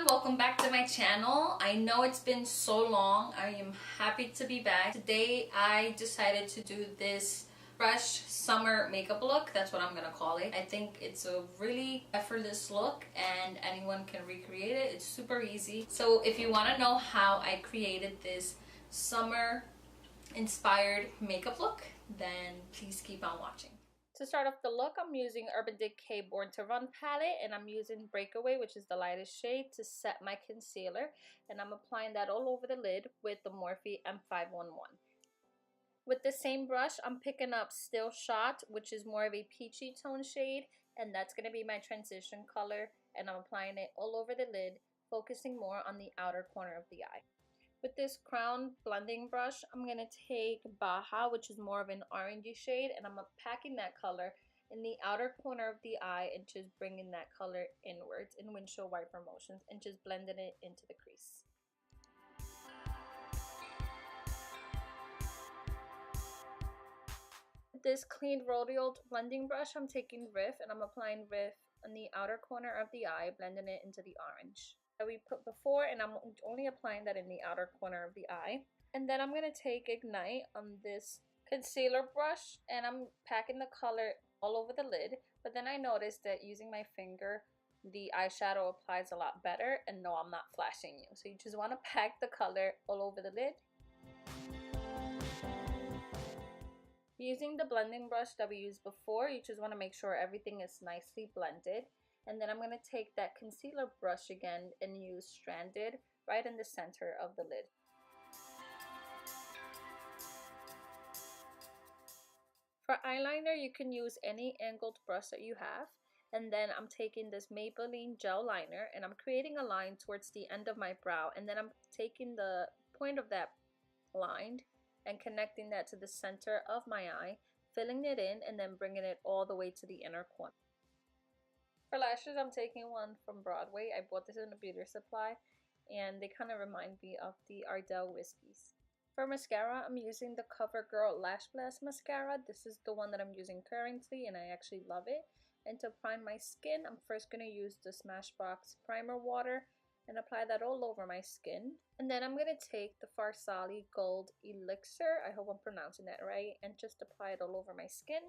welcome back to my channel. I know it's been so long. I am happy to be back. Today I decided to do this fresh summer makeup look. That's what I'm gonna call it. I think it's a really effortless look and anyone can recreate it. It's super easy. So if you want to know how I created this summer inspired makeup look, then please keep on watching. To start off the look, I'm using Urban Decay Born to Run palette, and I'm using Breakaway, which is the lightest shade, to set my concealer, and I'm applying that all over the lid with the Morphe M511. With the same brush, I'm picking up Still Shot, which is more of a peachy tone shade, and that's going to be my transition color, and I'm applying it all over the lid, focusing more on the outer corner of the eye. With this crown blending brush, I'm going to take Baja, which is more of an orangey shade, and I'm packing that color in the outer corner of the eye and just bringing that color inwards in windshield wiper motions and just blending it into the crease. With this clean rhodial blending brush, I'm taking Riff and I'm applying Riff on the outer corner of the eye, blending it into the orange that we put before, and I'm only applying that in the outer corner of the eye. And then I'm going to take Ignite on this concealer brush and I'm packing the color all over the lid, but then I noticed that using my finger the eyeshadow applies a lot better, and no, I'm not flashing you, so you just want to pack the color all over the lid. Using the blending brush that we used before, you just want to make sure everything is nicely blended. And then I'm going to take that concealer brush again and use Stranded right in the center of the lid. For eyeliner, you can use any angled brush that you have. And then I'm taking this Maybelline gel liner and I'm creating a line towards the end of my brow. And then I'm taking the point of that line and connecting that to the center of my eye, filling it in, and then bringing it all the way to the inner corner. For lashes, I'm taking one from Broadway. I bought this in a beauty supply, and they kind of remind me of the Ardell Wispies. For mascara, I'm using the CoverGirl Lash Blast Mascara. This is the one that I'm using currently, and I actually love it. And to prime my skin, I'm first going to use the Smashbox Primer Water and apply that all over my skin. And then I'm going to take the Farsali Gold Elixir, I hope I'm pronouncing that right, and just apply it all over my skin.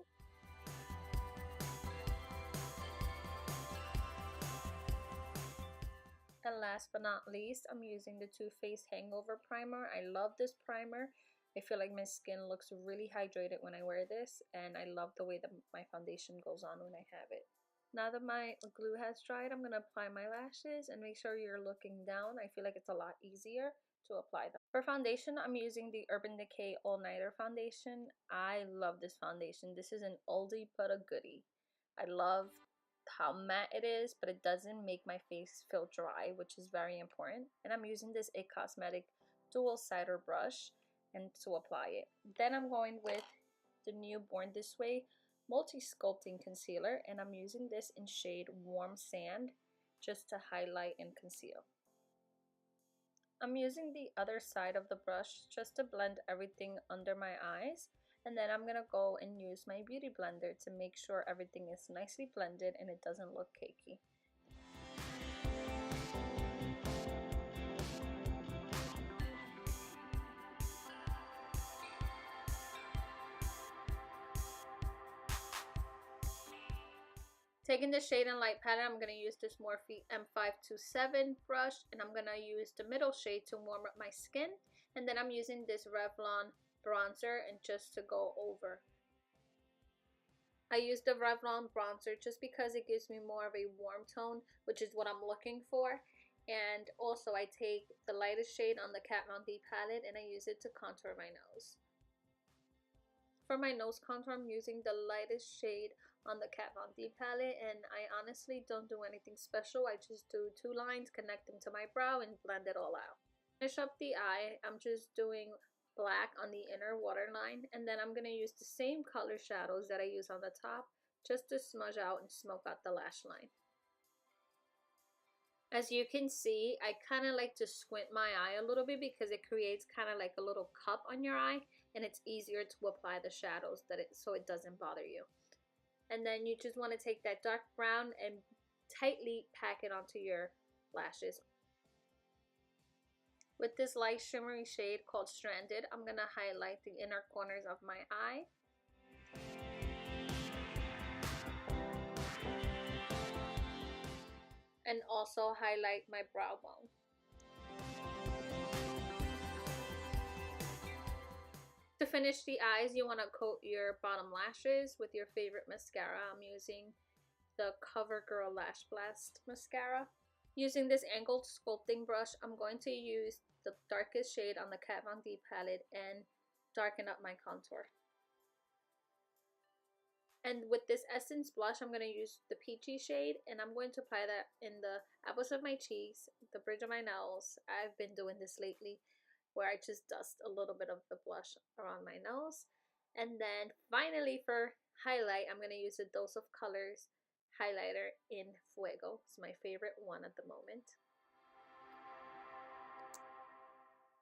And last but not least, I'm using the Too Faced Hangover Primer. I love this primer. I feel like my skin looks really hydrated when I wear this, and I love the way that my foundation goes on when I have it. Now that my glue has dried, I'm going to apply my lashes, and make sure you're looking down. I feel like it's a lot easier to apply them. For foundation, I'm using the Urban Decay All Nighter Foundation. I love this foundation. This is an oldie but a goodie. I love how matte it is, but it doesn't make my face feel dry, which is very important. And I'm using this IT Cosmetic dual cider brush and to apply it. Then I'm going with the new Born This Way multi-sculpting concealer, and I'm using this in shade Warm Sand just to highlight and conceal. I'm using the other side of the brush just to blend everything under my eyes, and then I'm going to go and use my beauty blender to make sure everything is nicely blended and it doesn't look cakey. Taking the Shade and Light palette, I'm going to use this Morphe M527 brush, and I'm going to use the middle shade to warm up my skin. And then I'm using this Revlon bronzer and just to go over. I use the Revlon bronzer just because it gives me more of a warm tone, which is what I'm looking for. And also I take the lightest shade on the Kat Von D palette and I use it to contour my nose. For my nose contour, I'm using the lightest shade on the Kat Von D palette, and I honestly don't do anything special. I just do two lines, connect them to my brow, and blend it all out. Finish up the eye, I'm just doing black on the inner waterline, and then I'm going to use the same color shadows that I use on the top just to smudge out and smoke out the lash line. As you can see, I kind of like to squint my eye a little bit because it creates kind of like a little cup on your eye, and it's easier to apply the shadows so it doesn't bother you. And then you just want to take that dark brown and tightly pack it onto your lashes. With this light shimmery shade called Stranded, I'm gonna highlight the inner corners of my eye. And also highlight my brow bone. To finish the eyes, you want to coat your bottom lashes with your favorite mascara. I'm using the CoverGirl Lash Blast mascara. Using this angled sculpting brush, I'm going to use the darkest shade on the Kat Von D palette and darken up my contour. And with this Essence blush, I'm going to use the Peachy shade, and I'm going to apply that in the apples of my cheeks, the bridge of my nose. I've been doing this lately, where I just dust a little bit of the blush around my nose. And then finally for highlight, I'm going to use a Dose of Colors highlighter in Fuego. It's my favorite one at the moment.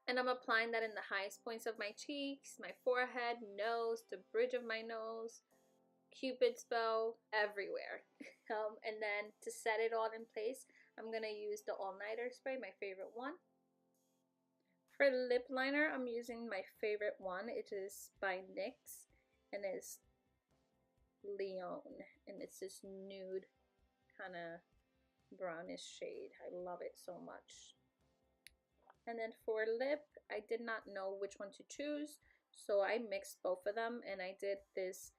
And I'm applying that in the highest points of my cheeks, my forehead, nose, the bridge of my nose, Cupid's bow, everywhere. And then to set it all in place, I'm going to use the All-Nighter spray, my favorite one. For lip liner, I'm using my favorite one. It is by NYX and it's Leon, and it's this nude kind of brownish shade. I love it so much. And then for lip, I did not know which one to choose, so I mixed both of them, and I did this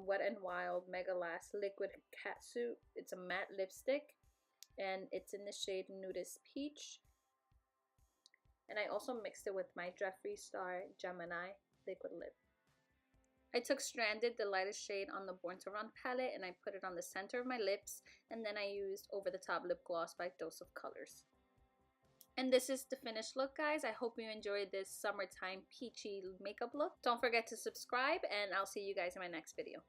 Wet n Wild Mega Last Liquid Catsuit. It's a matte lipstick, and it's in the shade Nudist Peach. And I also mixed it with my Jeffree Star Gemini liquid lip. I took Stranded, the lightest shade on the Born to Run palette, and I put it on the center of my lips, and then I used Over the Top lip gloss by Dose of Colors. And this is the finished look, guys. I hope you enjoyed this summertime peachy makeup look. Don't forget to subscribe, and I'll see you guys in my next video.